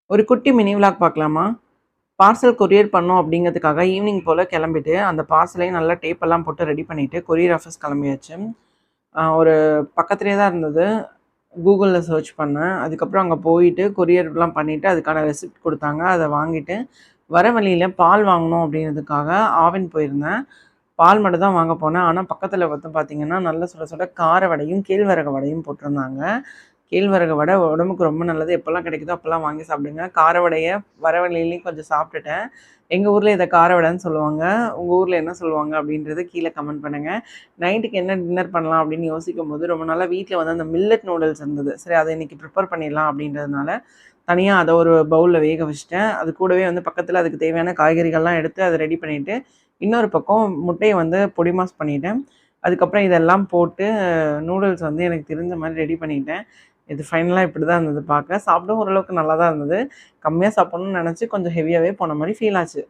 ஒரு குட்டி mini vlog பார்க்கலாமா? பார்சல் கொரியர் பண்ணோம் அப்படிங்கிறதுக்காக ஈவினிங் போல கிளம்பிட்டு, அந்த பார்சலையும் நல்லா டேப்பெல்லாம் போட்டு ரெடி பண்ணிட்டு, கொரியர் ஆஃபீஸ் கிளம்பியாச்சு. ஒரு பக்கத்திலேயே தான் இருந்தது. கூகுள்ல சர்ச் பண்ணேன். அதுக்கப்புறம் அங்க போயிட்டு கொரியர்லாம் பண்ணிட்டு, அதுக்கான ரெசிப்ட் குடுத்தாங்க. அத வாங்கிட்டு, வர வழியில பால் வாங்கணும் அப்படிங்கிறதுக்காக ஆவின் போயிருந்தேன். பால் மட்டும் தான் வாங்க போனேன். ஆனா பக்கத்தில வந்து பார்த்தீங்கன்னா, நல்ல சுட சுட கார வடையும், கேழ்வரகு வடையும் போட்டிருந்தாங்க. கேழ்வரகு வடை உடம்புக்கு ரொம்ப நல்லது. எப்பலாம் கிடைக்குதோ அப்பலாம் வாங்கி சாப்பிடுங்க. கார வடைய வர வழியிலயும் கொஞ்சம் சாப்பிட்டுட்டேன். எங்க ஊர்ல இத கார வடைன்னு சொல்லுவாங்க. உங்க ஊர்ல என்ன சொல்லுவாங்க அப்படின்றத கீழ கமெண்ட் பண்ணுங்க. நைட்டுக்கு என்ன டின்னர் பண்ணலாம் அப்படின்னு யோசிக்கும்போது, ரொம்ப நாளா வீட்ல வந்து அந்த மில்லட் நூடுல்ஸ் இருந்தது. சரி அத இன்னைக்கு ப்ரிப்பேர் பண்ணிடலாம் அப்படின்றதுனால, தனியா அத ஒரு பவுல்ல வேக வச்சுட்டேன். அது கூடவே வந்து பக்கத்துல அதுக்கு தேவையான காய்கறிகள்லாம் எடுத்து அத ரெடி பண்ணிட்டு, இன்னொரு பக்கம் முட்டைய வந்து பொடி மாஸ் பண்ணிட்டேன். அதுக்கப்புறம் இதெல்லாம் போட்டு நூடுல்ஸ் வந்து எனக்கு தெரிஞ்ச மாரி ரெடி பண்ணிட்டேன். இது ஃபைனலா இப்படிதான் இருந்தது பார்க்க. சாப்பிடவும் ஓரளவுக்கு நல்லா தான் இருந்தது. கம்மியா சாப்பிடணும்னு நெனச்சு கொஞ்சம் ஹெவியாவே போன மாரி ஃபீல் ஆச்சு.